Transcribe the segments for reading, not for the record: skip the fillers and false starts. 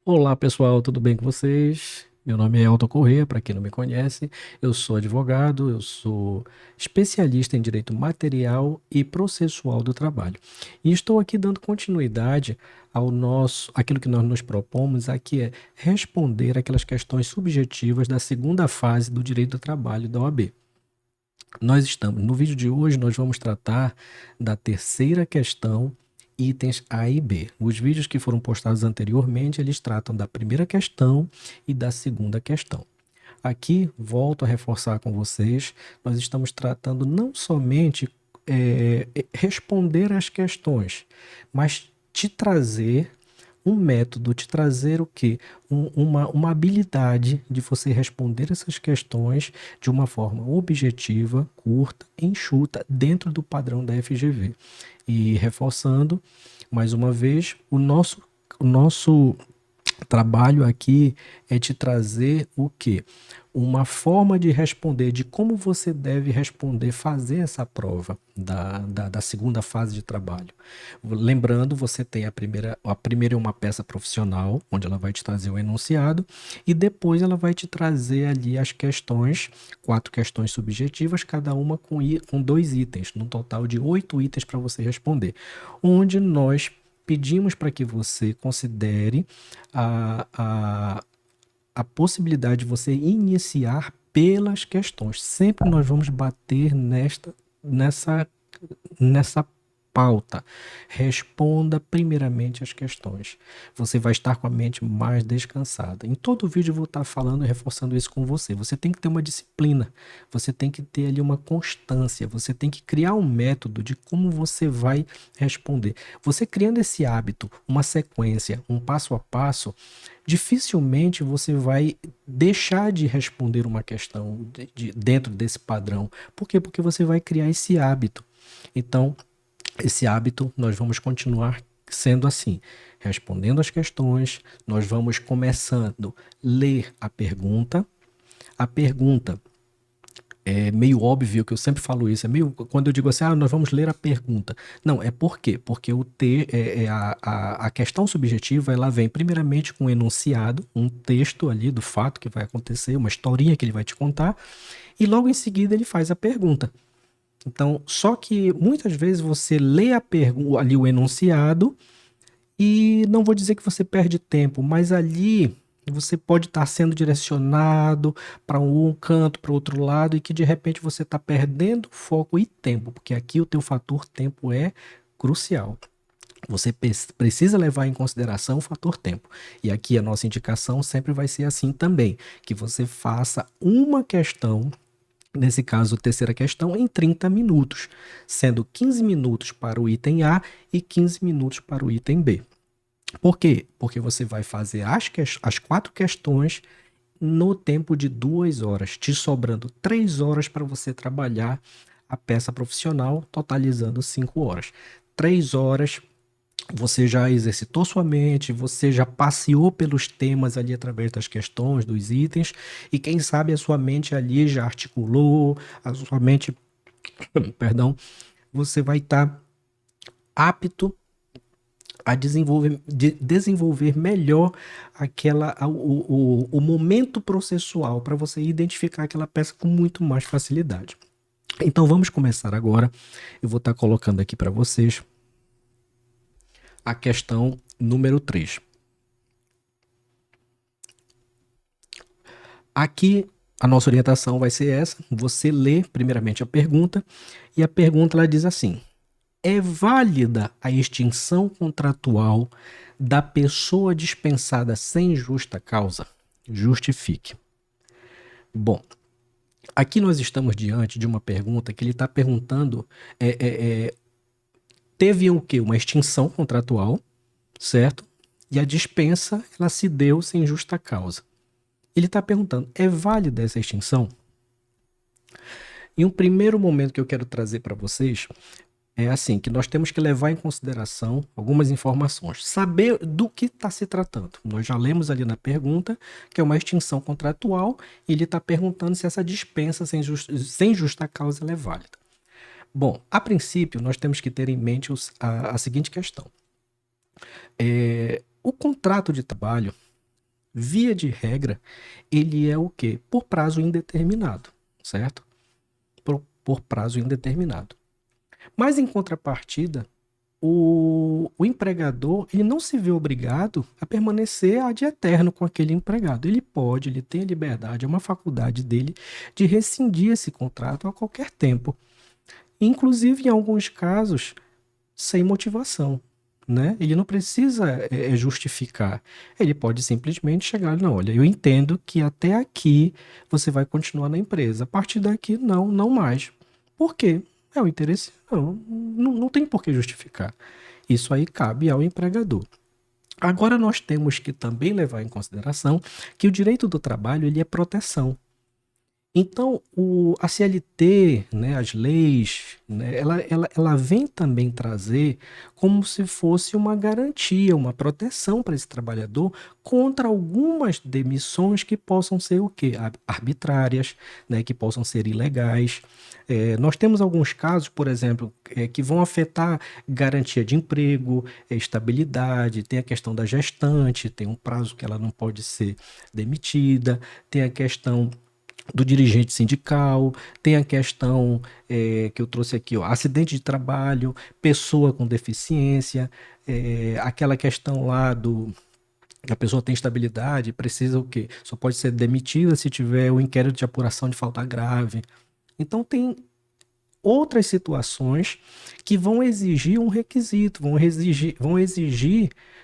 Olá pessoal, tudo bem com vocês? Meu nome é Elton Corrêa, para quem não me conhece, eu sou advogado, eu sou especialista em direito material e processual do trabalho. E estou aqui dando continuidade aquilo que nós nos propomos aqui é responder aquelas questões subjetivas da segunda fase do direito do trabalho da OAB. No vídeo de hoje, nós vamos tratar da terceira questão, itens A e B. Os vídeos que foram postados anteriormente, eles tratam da primeira questão e da segunda questão. Aqui, volto a reforçar com vocês, nós estamos tratando não somente responder às questões, mas te trazer um método, te trazer o quê? Uma habilidade de você responder essas questões de uma forma objetiva, curta, enxuta, dentro do padrão da FGV. E reforçando, mais uma vez, o nosso trabalho aqui é te trazer o quê? Uma forma de responder, de como você deve responder, fazer essa prova da segunda fase de trabalho. Lembrando, você tem a primeira é uma peça profissional, onde ela vai te trazer o enunciado, e depois ela vai te trazer ali as questões, 4 questões subjetivas, cada uma com 2 itens, num total de 8 itens para você responder, onde nós pedimos para que você considere a, a, a possibilidade de você iniciar pelas questões. Sempre nós vamos bater nessa pauta. Responda primeiramente as questões. Você vai estar com a mente mais descansada. Em todo vídeo eu vou estar falando e reforçando isso com você. Você tem que ter uma disciplina, você tem que ter ali uma constância, você tem que criar um método de como você vai responder. Você criando esse hábito, uma sequência, um passo a passo, dificilmente você vai deixar de responder uma questão dentro desse padrão. Por quê? Porque você vai criar esse hábito. Então, esse hábito nós vamos continuar sendo assim, respondendo as questões, nós vamos começando a ler a pergunta. A pergunta é meio óbvio que eu sempre falo isso, é meio quando eu digo assim, nós vamos ler a pergunta. Não, é por quê? Porque a questão subjetiva ela vem primeiramente com um enunciado, um texto ali do fato que vai acontecer, uma historinha que ele vai te contar, e logo em seguida ele faz a pergunta. Então, só que muitas vezes você lê ali o enunciado e não vou dizer que você perde tempo, mas ali você pode estar sendo direcionado para um canto, para outro lado, e que de repente você está perdendo foco e tempo, porque aqui o teu fator tempo é crucial. Você precisa levar em consideração o fator tempo. E aqui a nossa indicação sempre vai ser assim também, que você faça uma questão, nesse caso, terceira questão, em 30 minutos, sendo 15 minutos para o item A e 15 minutos para o item B. Por quê? Porque você vai fazer as 4 questões no tempo de 2 horas, te sobrando 3 horas para você trabalhar a peça profissional, totalizando 5 horas. 3 horas, você já exercitou sua mente, você já passeou pelos temas ali através das questões, dos itens, e quem sabe a sua mente ali já articulou, a sua mente, você vai estar apto a desenvolver melhor o momento processual para você identificar aquela peça com muito mais facilidade. Então vamos começar agora. Eu vou estar colocando aqui para vocês a questão número 3. Aqui a nossa orientação vai ser essa. Você lê primeiramente a pergunta e a pergunta ela diz assim: é válida a extinção contratual da pessoa dispensada sem justa causa? Justifique. Bom, aqui nós estamos diante de uma pergunta que ele está perguntando: é, é, é, teve o quê? Uma extinção contratual, certo? E a dispensa ela se deu sem justa causa. Ele está perguntando: é válida essa extinção? Em um primeiro momento que eu quero trazer para vocês é assim, que nós temos que levar em consideração algumas informações. Saber do que está se tratando. Nós já lemos ali na pergunta que é uma extinção contratual e ele está perguntando se essa dispensa sem justa causa ela é válida. Bom, a princípio, nós temos que ter em mente a seguinte questão. O contrato de trabalho, via de regra, ele é o quê? Por prazo indeterminado, certo? Por prazo indeterminado. Mas em contrapartida, o empregador ele não se vê obrigado a permanecer ad eterno com aquele empregado. Ele pode, ele tem a liberdade, é uma faculdade dele de rescindir esse contrato a qualquer tempo. Inclusive, em alguns casos, sem motivação. Né? Ele não precisa justificar. Ele pode simplesmente chegar, não, olha, eu entendo que até aqui você vai continuar na empresa. A partir daqui, não, não mais. Por quê? É o interesse? Não tem por que justificar. Isso aí cabe ao empregador. Agora nós temos que também levar em consideração que o direito do trabalho ele é proteção. Então, a CLT, né, as leis, né, ela vem também trazer como se fosse uma garantia, uma proteção para esse trabalhador contra algumas demissões que possam ser o quê? Arbitrárias, né, que possam ser ilegais. Nós temos alguns casos, por exemplo, que vão afetar garantia de emprego, estabilidade, tem a questão da gestante, tem um prazo que ela não pode ser demitida, tem a questão do dirigente sindical, tem a questão que eu trouxe aqui, ó, acidente de trabalho, pessoa com deficiência, aquela questão lá do a pessoa tem estabilidade, precisa o quê? Só pode ser demitida se tiver o inquérito de apuração de falta grave. Então tem outras situações que vão exigir um requisito,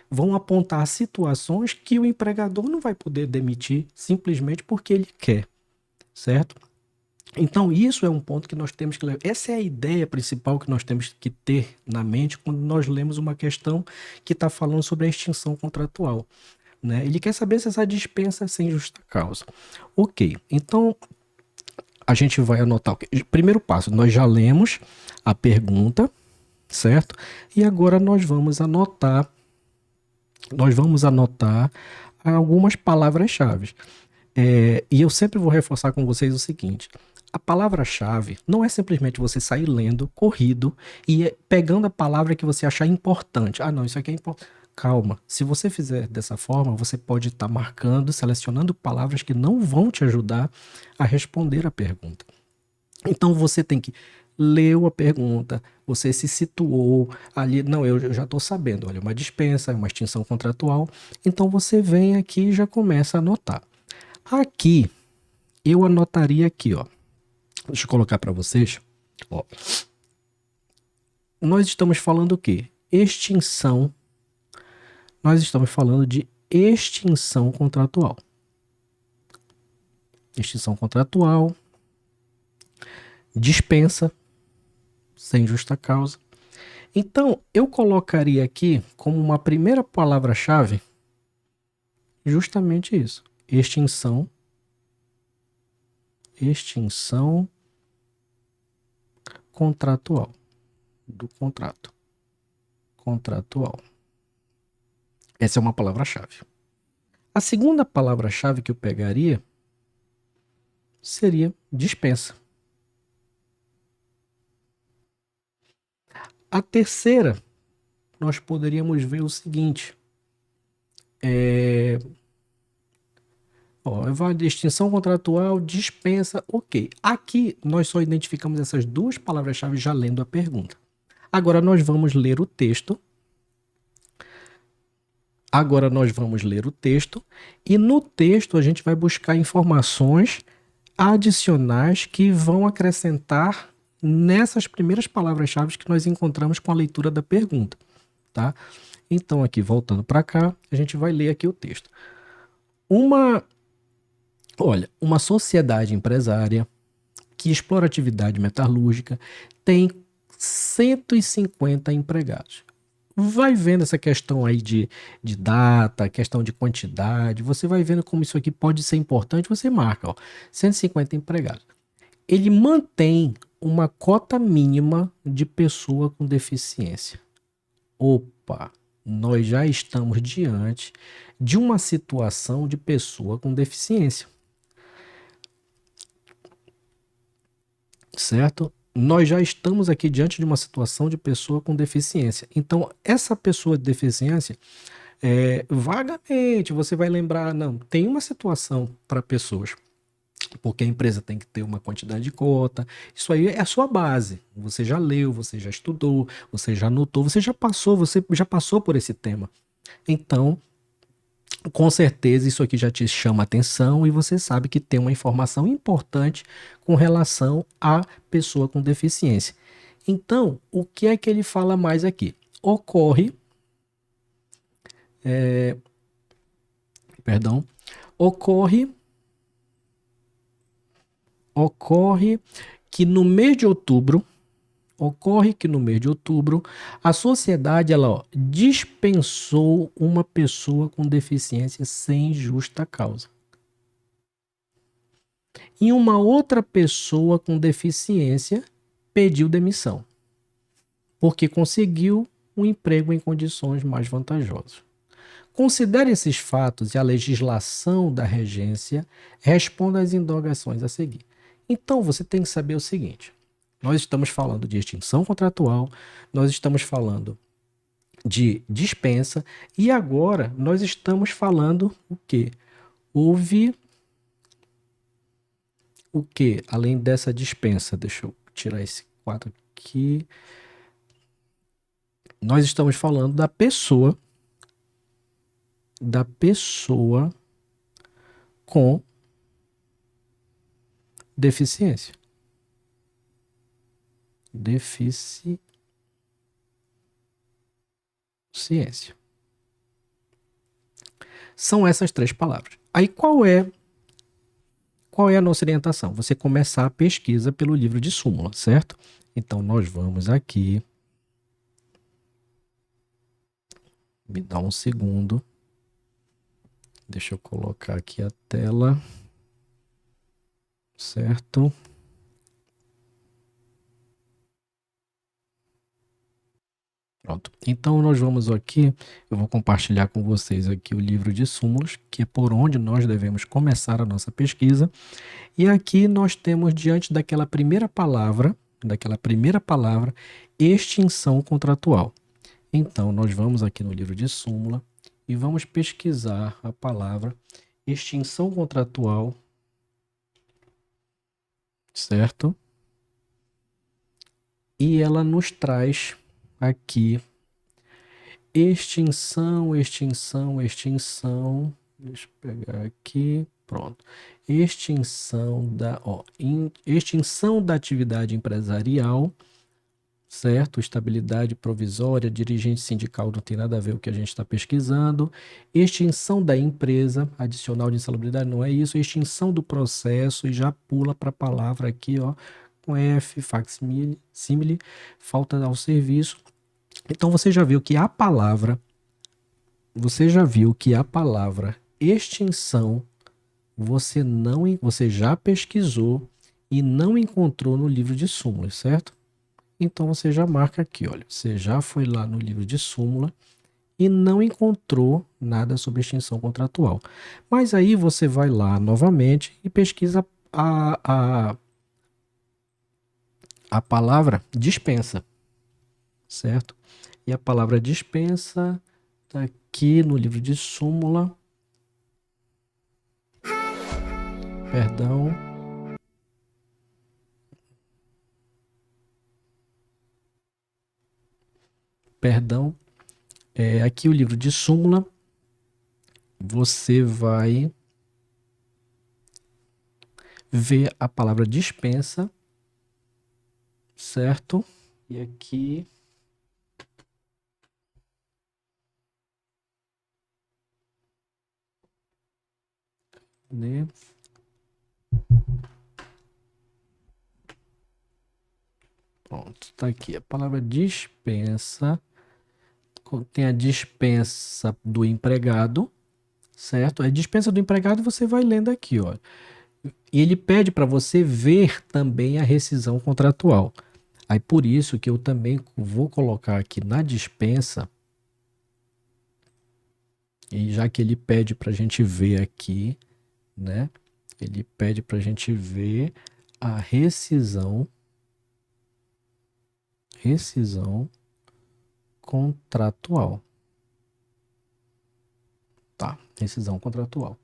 vão apontar situações que o empregador não vai poder demitir simplesmente porque ele quer, certo? Então, isso é um ponto que nós temos que levar. Essa é a ideia principal que nós temos que ter na mente quando nós lemos uma questão que está falando sobre a extinção contratual. Né? Ele quer saber se essa dispensa é sem justa causa. Ok, então a gente vai anotar. Primeiro passo, nós já lemos a pergunta, certo? E agora nós vamos anotar algumas palavras-chave. E eu sempre vou reforçar com vocês o seguinte: a palavra-chave não é simplesmente você sair lendo, corrido, e pegando a palavra que você achar importante. Ah, não, isso aqui é importante. Calma, se você fizer dessa forma, você pode estar marcando, selecionando palavras que não vão te ajudar a responder a pergunta. Então você tem que ler a pergunta, você se situou ali, não, eu já estou sabendo, olha, uma dispensa, uma extinção contratual, então você vem aqui e já começa a anotar. Aqui, eu anotaria aqui, ó. Deixa eu colocar para vocês. Ó. Nós estamos falando o quê? Extinção. Nós estamos falando de extinção contratual. Extinção contratual. Dispensa. Sem justa causa. Então, eu colocaria aqui como uma primeira palavra-chave justamente isso. Extinção. Extinção contratual. Do contrato. Contratual. Essa é uma palavra-chave. A segunda palavra-chave que eu pegaria seria dispensa. A terceira, nós poderíamos ver o seguinte. Vai de extinção contratual, dispensa, ok. Aqui nós só identificamos essas duas palavras-chave já lendo a pergunta. Agora nós vamos ler o texto. E no texto a gente vai buscar informações adicionais que vão acrescentar nessas primeiras palavras-chave que nós encontramos com a leitura da pergunta, tá? Então aqui, voltando para cá, a gente vai ler aqui o texto. Uma sociedade empresária que explora atividade metalúrgica tem 150 empregados. Vai vendo essa questão aí de data, questão de quantidade, você vai vendo como isso aqui pode ser importante, você marca, ó, 150 empregados. Ele mantém uma cota mínima de pessoa com deficiência. Opa, nós já estamos diante de uma situação de pessoa com deficiência. Certo? Nós já estamos aqui diante de uma situação de pessoa com deficiência. Então, essa pessoa de deficiência, Vagamente você vai lembrar, não, tem uma situação para pessoas, porque a empresa tem que ter uma quantidade de cota. Isso aí é a sua base. Você já leu, você já estudou, você já anotou, você já passou por esse tema. Então, com certeza isso aqui já te chama atenção e você sabe que tem uma informação importante com relação à pessoa com deficiência. Então, o que é que ele fala mais aqui? Ocorre, perdão, ocorre, ocorre que no mês de outubro, ocorre que no mês de outubro, a sociedade ela, ó, dispensou uma pessoa com deficiência sem justa causa. E uma outra pessoa com deficiência pediu demissão, porque conseguiu um emprego em condições mais vantajosas. Considere esses fatos e a legislação da regência responda às indagações a seguir. Então, você tem que saber o seguinte: nós estamos falando de extinção contratual, nós estamos falando de dispensa e agora nós estamos falando o quê? Houve o quê? Além dessa dispensa, deixa eu tirar esse quadro aqui. Nós estamos falando da pessoa com deficiência. Deficiência. São essas três palavras. Aí qual é a nossa orientação? Você começar a pesquisa pelo livro de súmula, certo? Então nós vamos aqui, me dá um segundo. Deixa eu colocar aqui a tela, certo? Pronto. Então nós vamos aqui, eu vou compartilhar com vocês aqui o livro de súmulas, que é por onde nós devemos começar a nossa pesquisa. E aqui nós temos diante daquela primeira palavra, extinção contratual. Então nós vamos aqui no livro de súmula e vamos pesquisar a palavra extinção contratual, certo? E ela nos traz aqui extinção. Deixa eu pegar aqui, pronto. Extinção da atividade empresarial, certo? Estabilidade provisória, dirigente sindical não tem nada a ver com o que a gente está pesquisando. Extinção da empresa, adicional de insalubridade, não é isso. Extinção do processo e já pula para a palavra aqui, ó, com F, facsímile, falta ao serviço. Então você já viu que a palavra extinção você já pesquisou e não encontrou no livro de súmulas, certo? Então você já marca aqui, olha, você já foi lá no livro de súmula e não encontrou nada sobre extinção contratual. Mas aí você vai lá novamente e pesquisa a palavra dispensa, certo? E a palavra dispensa está aqui no livro de súmula. Perdão. Perdão. Aqui o livro de súmula. Você vai ver a palavra dispensa, certo? E aqui né? Pronto, tá aqui. A palavra dispensa tem a dispensa do empregado, certo? A dispensa do empregado você vai lendo aqui, ó. E ele pede para você ver também a rescisão contratual. Aí por isso que eu também vou colocar aqui na dispensa, e já que ele pede para a gente ver aqui, né? Ele pede para a gente ver a rescisão contratual. Rescisão contratual.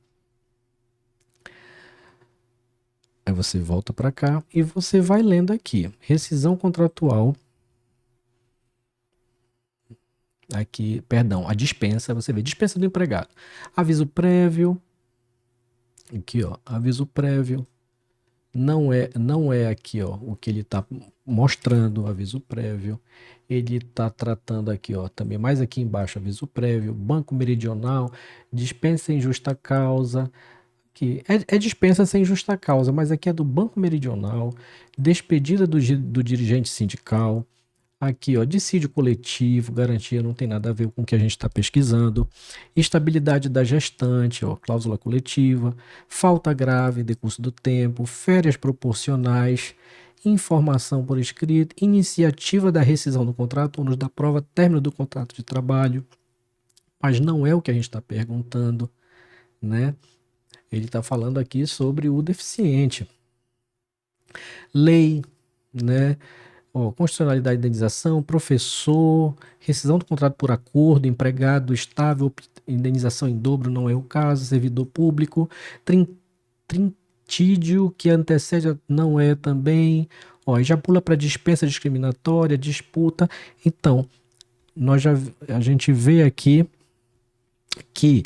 Aí você volta para cá e você vai lendo aqui. Rescisão contratual. Aqui, perdão, a dispensa, você vê, dispensa do empregado. Aviso prévio. Aqui, ó, aviso prévio. Não é aqui, ó, o que ele está mostrando, aviso prévio. Ele está tratando aqui, ó, também mais aqui embaixo, aviso prévio, Banco Meridional, dispensa em justa causa. Aqui é dispensa sem justa causa, mas aqui é do Banco Meridional, despedida do dirigente sindical. Aqui, ó, dissídio coletivo, garantia não tem nada a ver com o que a gente está pesquisando. Estabilidade da gestante, ó, cláusula coletiva. Falta grave, decurso do tempo. Férias proporcionais. Informação por escrito. Iniciativa da rescisão do contrato, ônus da prova, término do contrato de trabalho. Mas não é o que a gente está perguntando, né? Ele está falando aqui sobre o deficiente. Lei, né? Ó, constitucionalidade da indenização, professor, rescisão do contrato por acordo, empregado estável, indenização em dobro não é o caso, servidor público, trintídio que antecede não é também, ó, e já pula para dispensa discriminatória, disputa. Então, a gente vê aqui que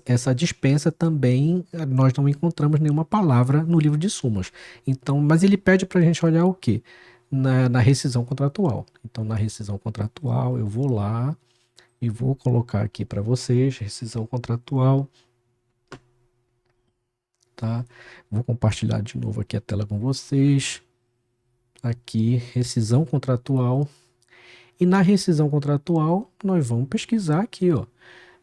essa dispensa também nós não encontramos nenhuma palavra no livro de súmulas. Então, mas ele pede para a gente olhar o quê? Na rescisão contratual. Então, na rescisão contratual, eu vou lá e vou colocar aqui para vocês, rescisão contratual, tá? Vou compartilhar de novo aqui a tela com vocês. Aqui, rescisão contratual. E na rescisão contratual, nós vamos pesquisar aqui, ó.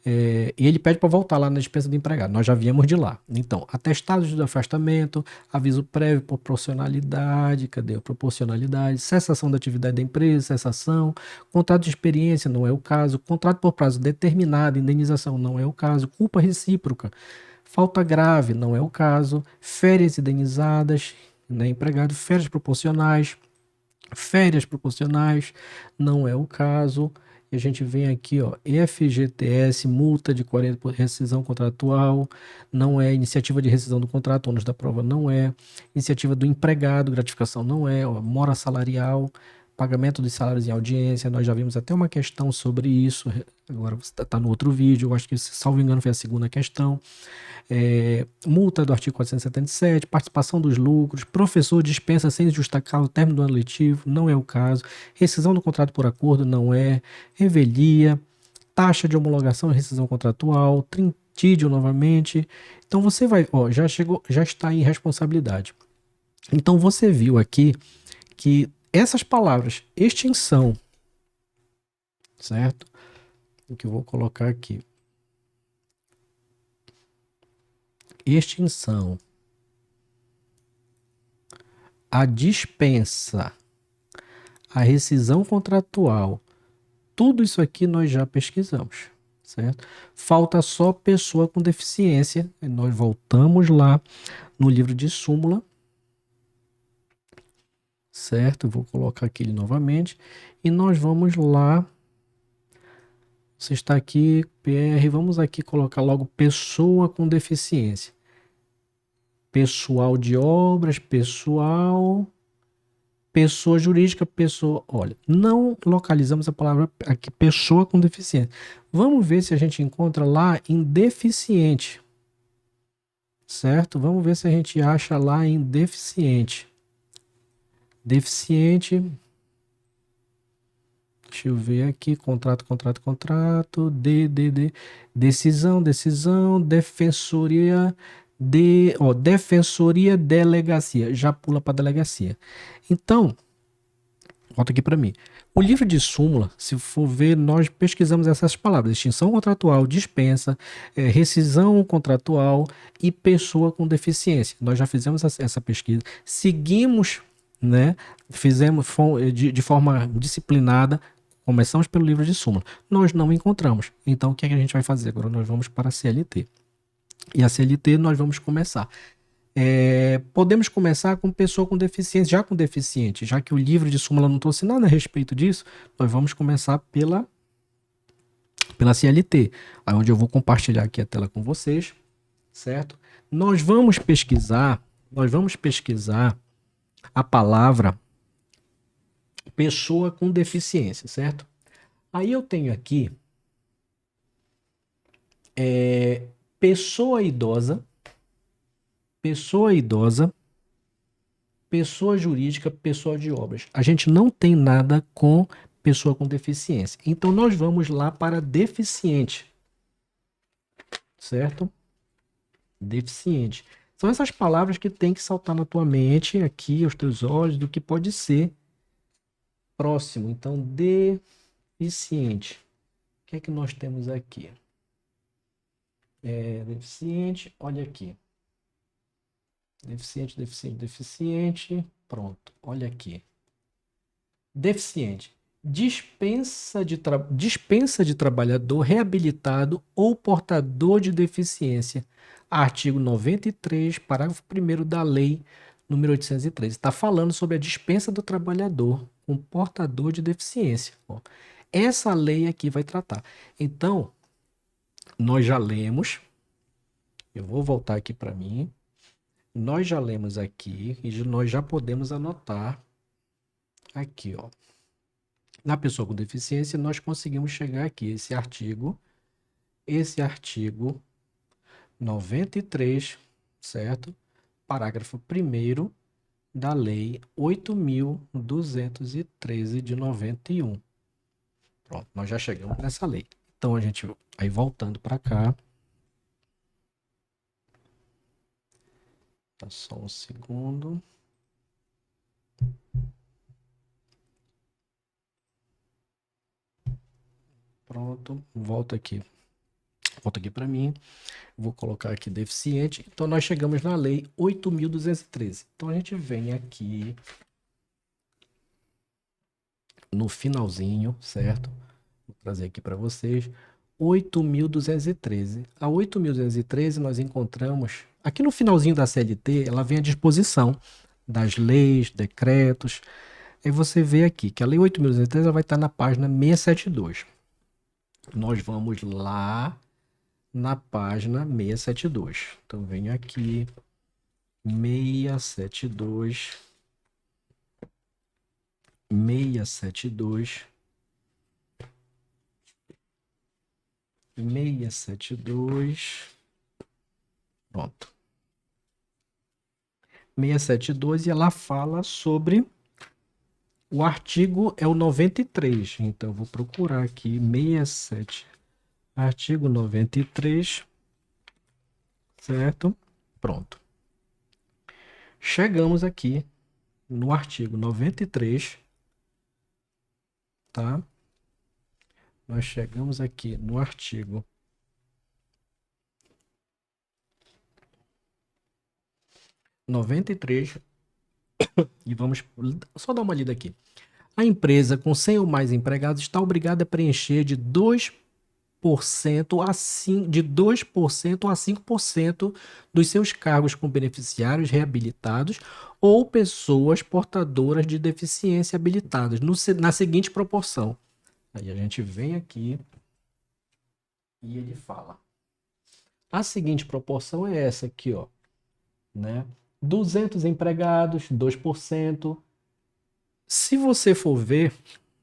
E ele pede para voltar lá na dispensa do empregado. Nós já viemos de lá. Então, atestados de afastamento, aviso prévio, proporcionalidade, cadê a proporcionalidade? Cessação da atividade da empresa, cessação, contrato de experiência, não é o caso, contrato por prazo determinado, indenização, não é o caso, culpa recíproca, falta grave, não é o caso, férias indenizadas, né, empregado, férias proporcionais, não é o caso. E a gente vem aqui, ó, FGTS, multa de 40 por rescisão contratual, não é iniciativa de rescisão do contrato, ônus da prova não é, iniciativa do empregado, gratificação não é, ó, mora salarial, pagamento dos salários em audiência, nós já vimos até uma questão sobre isso, agora você está no outro vídeo, eu acho que, salvo engano, foi a segunda questão. Multa do artigo 477, participação dos lucros, professor dispensa sem justa causa, término do ano letivo, não é o caso, rescisão do contrato por acordo, não é, revelia, taxa de homologação e rescisão contratual, trintídio novamente. Então você vai, ó, já está em responsabilidade. Então você viu aqui que essas palavras, extinção, certo? O que eu vou colocar aqui. Extinção, a dispensa, a rescisão contratual, tudo isso aqui nós já pesquisamos, certo? Falta só pessoa com deficiência, nós voltamos lá no livro de súmula, certo? Vou colocar aqui novamente e nós vamos lá. Você está aqui, PR, vamos aqui colocar logo pessoa com deficiência. Pessoal de obras, pessoa jurídica, pessoa... Olha, não localizamos a palavra aqui, pessoa com deficiência. Vamos ver se a gente encontra lá em deficiente. Certo? Vamos ver se a gente acha lá em deficiente. Deficiente... Deixa eu ver aqui, contrato, decisão, defensoria, defensoria, delegacia, já pula para delegacia. Então, volta aqui para mim. O livro de súmula, se for ver, nós pesquisamos essas palavras, extinção contratual, dispensa, rescisão contratual e pessoa com deficiência. Nós já fizemos essa pesquisa, seguimos, né, fizemos de forma disciplinada. Começamos pelo livro de súmula. Nós não encontramos. Então, o que é que a gente vai fazer? Agora nós vamos para a CLT. E a CLT nós vamos começar. Podemos começar com pessoa com deficiência, já com deficiente. Já que o livro de súmula não trouxe nada a respeito disso, nós vamos começar pela pela CLT, aí onde eu vou compartilhar aqui a tela com vocês, certo? Nós vamos pesquisar a palavra pessoa com deficiência, certo? Aí eu tenho aqui pessoa idosa, pessoa idosa, pessoa jurídica, pessoa de obras. A gente não tem nada com pessoa com deficiência. Então nós vamos lá para deficiente, certo? Deficiente. São essas palavras que tem que saltar na tua mente, aqui, aos teus olhos, do que pode ser próximo. Então, deficiente. O que é que nós temos aqui? Deficiente, olha aqui. Deficiente, deficiente, deficiente. Pronto, olha aqui. Deficiente. Dispensa de trabalhador reabilitado ou portador de deficiência. Artigo 93, parágrafo 1º da lei número 813. Está falando sobre a dispensa do trabalhador com portador de deficiência. Ó. Essa lei aqui vai tratar. Então, nós já lemos. Eu vou voltar aqui para mim. Nós já lemos aqui e nós já podemos anotar aqui, ó. Na pessoa com deficiência, nós conseguimos chegar aqui, esse artigo 93, certo? Parágrafo 1º da Lei 8.213 de 91. Pronto, nós já chegamos nessa lei. Então, a gente, aí voltando para cá. Tá só um segundo. Pronto, volta aqui. Volta aqui para mim. Vou colocar aqui deficiente. Então, nós chegamos na lei 8.213. Então, a gente vem aqui no finalzinho, certo? Vou trazer aqui para vocês. 8.213. A 8.213 nós encontramos... Aqui no finalzinho da CLT, ela vem à disposição das leis, decretos. Aí você vê aqui que a lei 8.213 vai estar na página 672. Nós vamos lá na página 672. Então, venho aqui, 672, 672, 672, pronto. 672 e ela fala sobre o artigo é o 93. Então, eu vou procurar aqui 67, artigo 93, certo? Pronto. Chegamos aqui no artigo 93, tá? Nós chegamos aqui no artigo 93 e vamos só dar uma lida aqui. A empresa com 100 ou mais empregados está obrigada a preencher de 2% a 5% dos seus cargos com beneficiários reabilitados ou pessoas portadoras de deficiência habilitadas, na seguinte proporção. Aí a gente vem aqui e ele fala. A seguinte proporção é essa aqui, ó, né? 200 empregados, 2%. Se você for ver,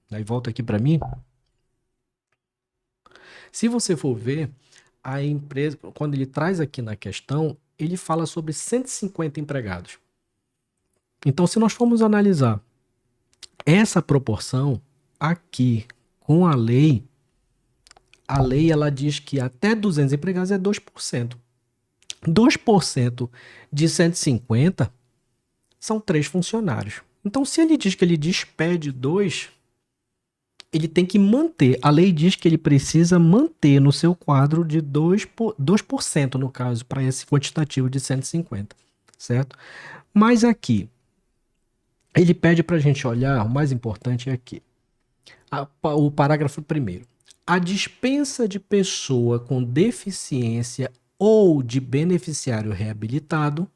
aí volta aqui para mim. Se você for ver, a empresa, quando ele traz aqui na questão, ele fala sobre 150 empregados. Então, se nós formos analisar essa proporção aqui com a lei ela diz que até 200 empregados é 2%. 2% de 150 são 3 funcionários. Então, se ele diz que ele despede 2, ele tem que manter. A lei diz que ele precisa manter no seu quadro de 2%, no caso, para esse quantitativo de 150, certo? Mas aqui, ele pede para a gente olhar, o mais importante é aqui, o parágrafo 1º. A dispensa de pessoa com deficiência ou de beneficiário reabilitado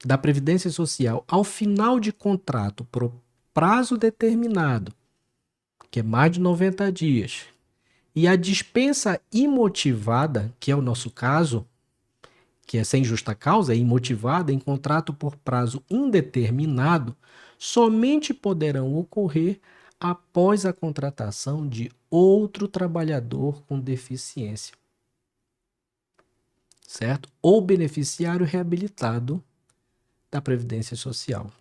da Previdência Social ao final de contrato por prazo determinado, que é mais de 90 dias, E a dispensa imotivada, que é o nosso caso, que é sem justa causa, é imotivada em contrato por prazo indeterminado, somente poderão ocorrer após a contratação de outro trabalhador com deficiência, certo? Ou beneficiário reabilitado da Previdência Social.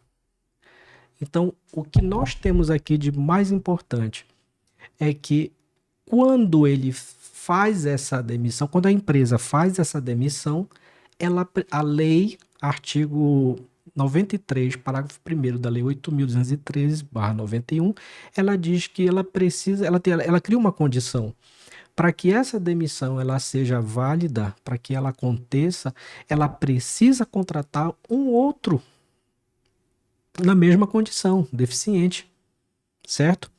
Então, o que nós temos aqui de mais importante é que quando ele faz essa demissão, quando a empresa faz essa demissão, a lei, artigo 93, parágrafo 1º da lei 8.213/91, ela diz que ela precisa, ela cria uma condição para que essa demissão ela seja válida, para que ela aconteça, ela precisa contratar um outro na mesma condição, deficiente, certo?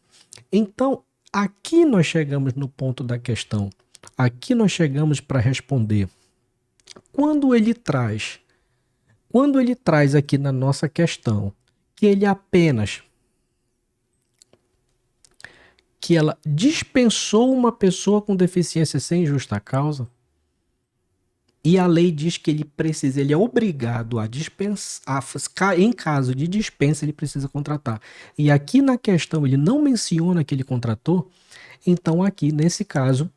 Então, aqui nós chegamos no ponto da questão. Aqui nós chegamos para responder. Quando ele traz aqui na nossa questão que ele apenas que ela dispensou uma pessoa com deficiência sem justa causa, e a lei diz que ele é obrigado a dispensar, em caso de dispensa, ele precisa contratar. E aqui na questão ele não menciona que ele contratou, então aqui nesse caso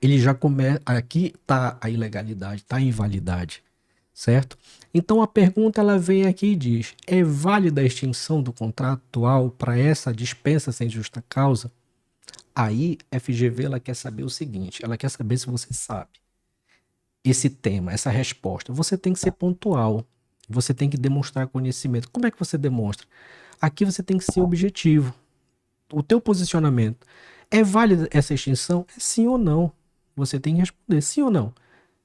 ele já começa, aqui está a ilegalidade, está a invalidade, certo? Então a pergunta ela vem aqui e diz: é válida a extinção do contrato atual para essa dispensa sem justa causa? Aí FGV ela quer saber o seguinte, ela quer saber se você sabe esse tema, essa resposta. Você tem que ser pontual, você tem que demonstrar conhecimento. Como é que você demonstra? Aqui você tem que ser objetivo. O teu posicionamento é válida essa extinção? É sim ou não? Você tem que responder sim ou não.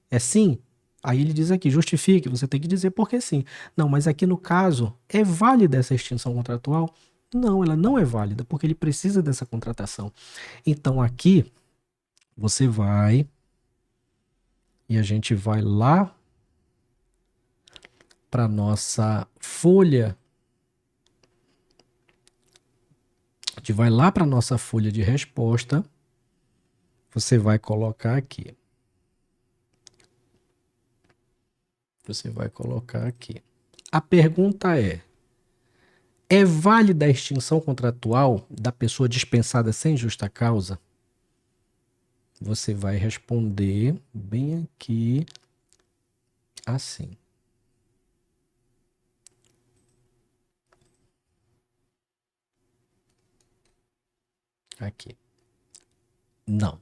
É sim? Aí ele diz aqui, justifique, você tem que dizer por que sim. Não, mas aqui no caso, é válida essa extinção contratual? Não, ela não é válida, porque ele precisa dessa contratação. Então aqui, você vai e a gente vai lá para nossa folha. A gente vai lá para nossa folha de resposta. Você vai colocar aqui. Você vai colocar aqui. A pergunta é válida a extinção contratual da pessoa dispensada sem justa causa? Você vai responder bem aqui assim. Aqui. Não.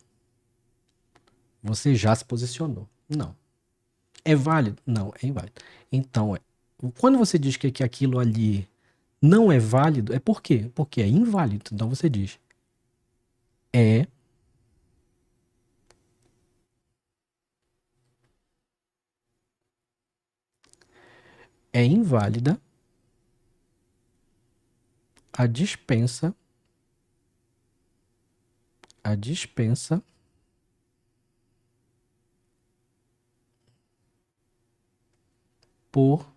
Você já se posicionou. Não. É válido? Não, é inválido. Então, quando você diz que aquilo ali não é válido, é por quê? Porque é inválido. Então você diz é é inválida a dispensa a dispensa por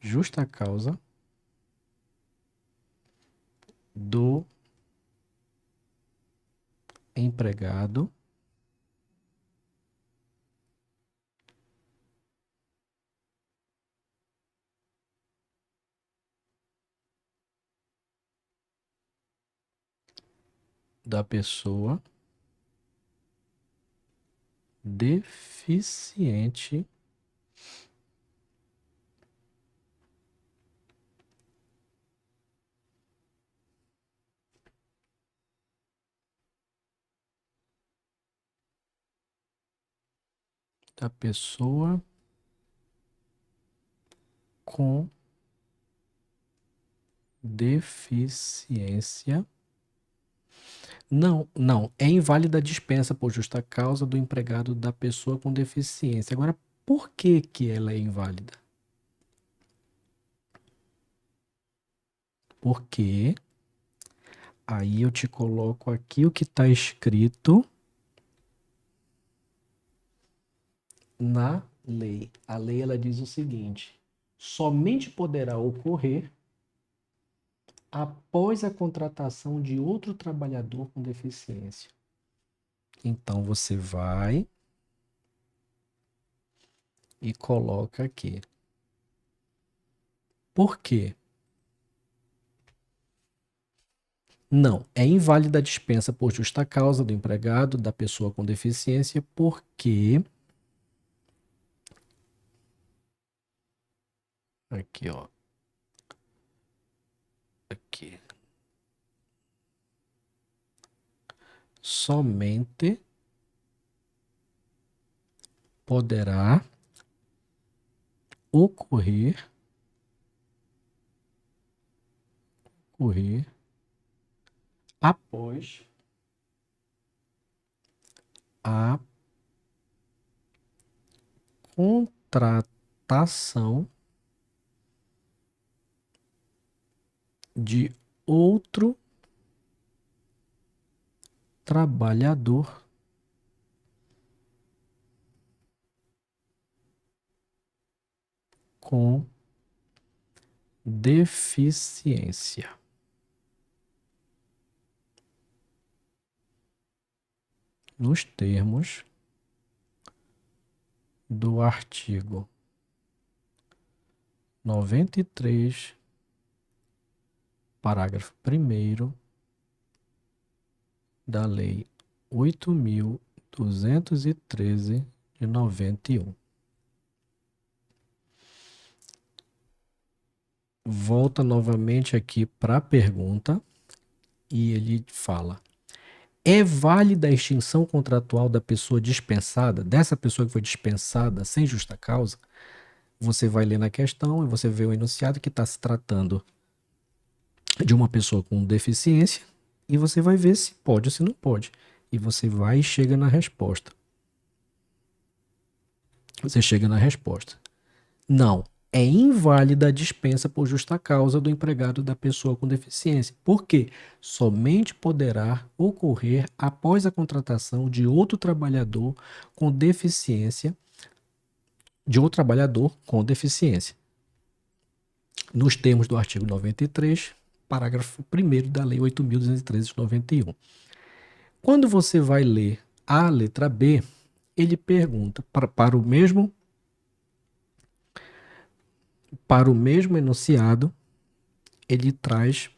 justa causa do empregado da pessoa deficiente da pessoa com deficiência. Não, não, é inválida a dispensa por justa causa do empregado da pessoa com deficiência. Agora, por que que ela é inválida? Porque aí eu te coloco aqui o que está escrito na lei. A lei ela diz o seguinte: somente poderá ocorrer após a contratação de outro trabalhador com deficiência. Então você vai e coloca aqui. Por quê? Não, é inválida a dispensa por justa causa do empregado da pessoa com deficiência, porque aqui, ó. Aqui. Somente poderá ocorrer após a contratação de outro trabalhador com deficiência. Nos termos do artigo 93, parágrafo 1º da Lei 8.213 de 91. Volta novamente aqui para a pergunta e ele fala: é válida a extinção contratual da pessoa dispensada, dessa pessoa que foi dispensada sem justa causa? Você vai ler na questão e você vê o enunciado que está se tratando de uma pessoa com deficiência e você vai ver se pode ou se não pode. E você vai e chega na resposta. Você chega na resposta. Não, é inválida a dispensa por justa causa do empregado da pessoa com deficiência. Por quê? Somente poderá ocorrer após a contratação de outro trabalhador com deficiência, nos termos do artigo 93, parágrafo 1º da Lei 8.213 de 91. Quando você vai ler a letra B, ele pergunta para o mesmo enunciado, ele traz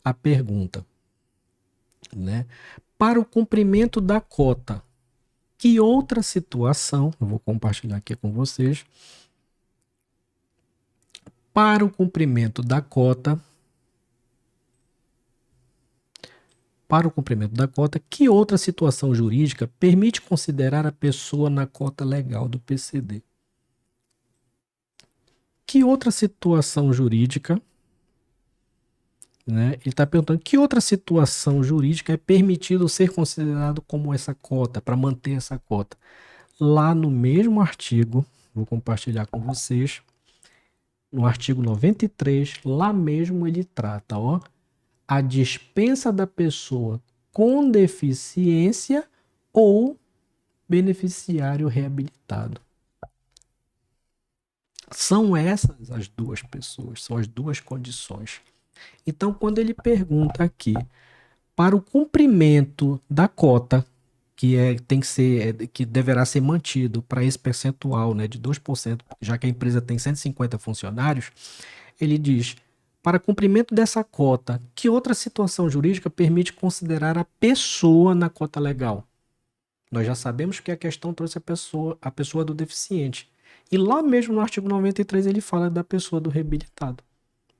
a pergunta, né? Para o cumprimento da cota, que outra situação, eu vou compartilhar aqui com vocês, para o cumprimento da cota, que outra situação jurídica permite considerar a pessoa na cota legal do PCD? Que outra situação jurídica, né? Ele está perguntando que outra situação jurídica é permitido ser considerado como essa cota, para manter essa cota. Lá no mesmo artigo, vou compartilhar com vocês, no artigo 93, lá mesmo ele trata, ó, a dispensa da pessoa com deficiência ou beneficiário reabilitado. São essas as duas pessoas, são as duas condições. Então, quando ele pergunta aqui para o cumprimento da cota, que deverá ser mantido para esse percentual, né, de 2%, já que a empresa tem 150 funcionários, ele diz: para cumprimento dessa cota, que outra situação jurídica permite considerar a pessoa na cota legal? Nós já sabemos que a questão trouxe a pessoa do deficiente. E lá mesmo no artigo 93 ele fala da pessoa do reabilitado.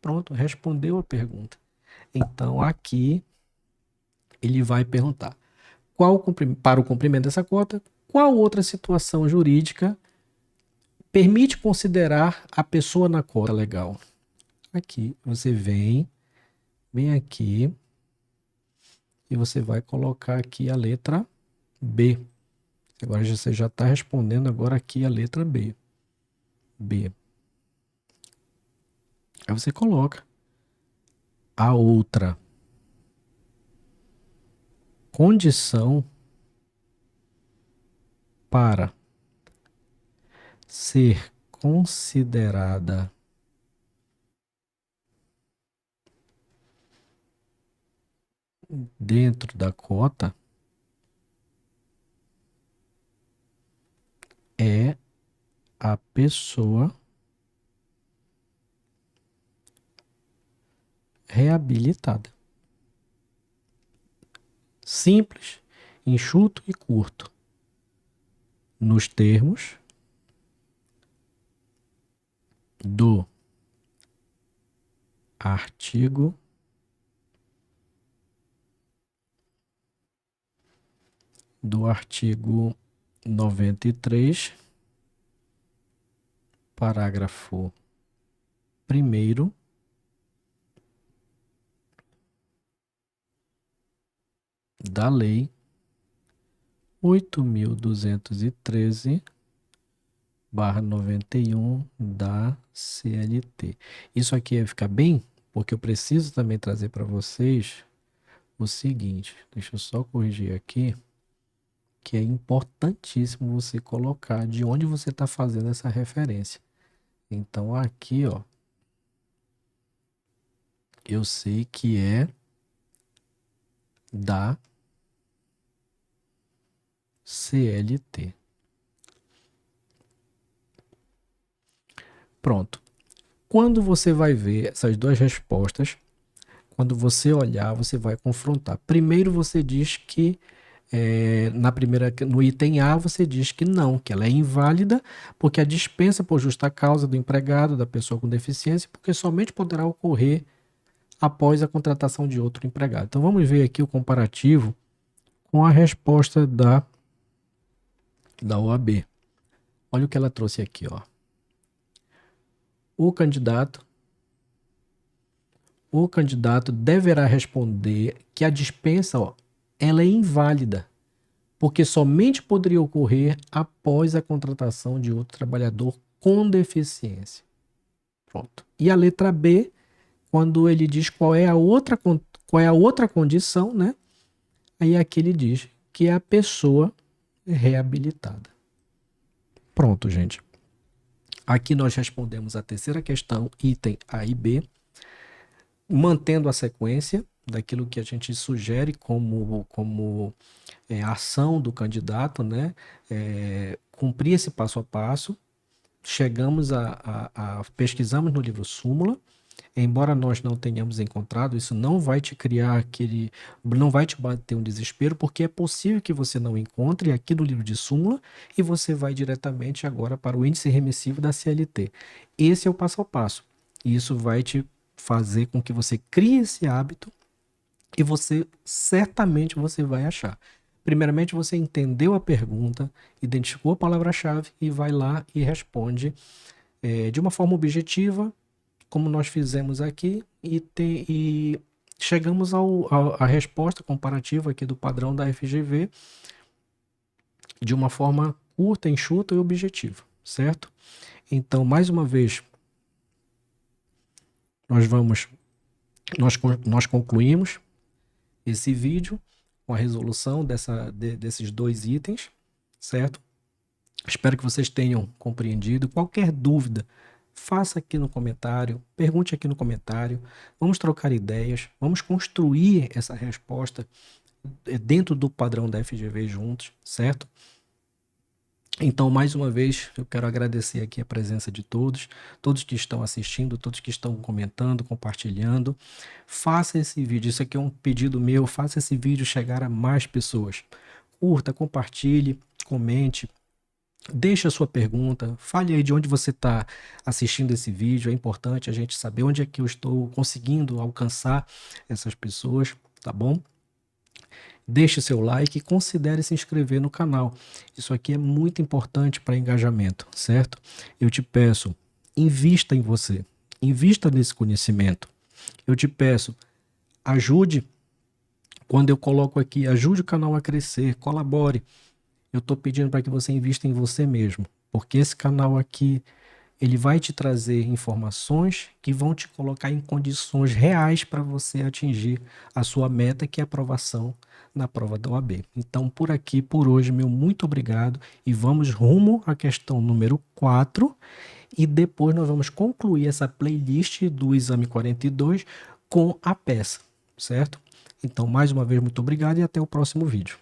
Pronto, respondeu a pergunta. Então aqui ele vai perguntar: para o cumprimento dessa cota, qual outra situação jurídica permite considerar a pessoa na cota legal? Aqui você vem aqui e você vai colocar aqui a letra B. Agora você já está respondendo agora aqui a letra B. B. Aí você coloca a outra condição para ser considerada dentro da cota é a pessoa reabilitada. Simples, enxuto e curto. Nos termos do artigo 93, parágrafo 1º da Lei 8.213/91 da CLT. Isso aqui vai ficar bem, porque eu preciso também trazer para vocês o seguinte, deixa eu só corrigir aqui, que é importantíssimo você colocar de onde você está fazendo essa referência. Então aqui, ó, eu sei que é da CLT. Pronto. Quando você vai ver essas duas respostas, quando você olhar, você vai confrontar. Primeiro você diz que no item A, você diz que não, que ela é inválida, porque a dispensa por justa causa do empregado, da pessoa com deficiência, porque somente poderá ocorrer após a contratação de outro empregado. Então vamos ver aqui o comparativo com a resposta da OAB. Olha o que ela trouxe aqui, ó. O candidato deverá responder que a dispensa, ó, ela é inválida, porque somente poderia ocorrer após a contratação de outro trabalhador com deficiência. Pronto. E a letra B, quando ele diz qual é a outra condição, né? Aí aqui ele diz que é a pessoa reabilitada. Pronto, gente. Aqui nós respondemos a terceira questão, item A e B, mantendo a sequência daquilo que a gente sugere como ação do candidato, né? Cumprir esse passo a passo. Chegamos pesquisamos no livro súmula. Embora nós não tenhamos encontrado, isso não vai te criar não vai te bater um desespero, porque é possível que você não encontre aqui no livro de súmula e você vai diretamente agora para o índice remissivo da CLT. Esse é o passo a passo. E isso vai te fazer com que você crie esse hábito e certamente você vai achar. Primeiramente, você entendeu a pergunta, identificou a palavra-chave e vai lá e responde de uma forma objetiva, como nós fizemos aqui, e chegamos à resposta comparativa aqui do padrão da FGV de uma forma curta, enxuta e objetiva, certo? Então, mais uma vez, nós concluímos esse vídeo com a resolução desses dois itens, certo? Espero que vocês tenham compreendido. Qualquer dúvida, faça aqui no comentário, pergunte aqui no comentário. Vamos trocar ideias, vamos construir essa resposta dentro do padrão da FGV juntos, certo? Então, mais uma vez, eu quero agradecer aqui a presença de todos que estão assistindo, todos que estão comentando, compartilhando. Faça esse vídeo, isso aqui é um pedido meu, faça esse vídeo chegar a mais pessoas. Curta, compartilhe, comente, deixe a sua pergunta, fale aí de onde você está assistindo esse vídeo. É importante a gente saber onde é que eu estou conseguindo alcançar essas pessoas, tá bom? Deixe seu like e considere se inscrever no canal. Isso aqui é muito importante para engajamento, certo? Eu te peço, invista em você, invista nesse conhecimento. Eu te peço, ajude, quando eu coloco aqui, ajude o canal a crescer, colabore. Eu estou pedindo para que você invista em você mesmo, porque esse canal aqui, ele vai te trazer informações que vão te colocar em condições reais para você atingir a sua meta, que é a aprovação na prova da OAB. Então, por aqui, por hoje, meu muito obrigado e vamos rumo à questão número 4 e depois nós vamos concluir essa playlist do exame 42 com a peça, certo? Então, mais uma vez, muito obrigado e até o próximo vídeo.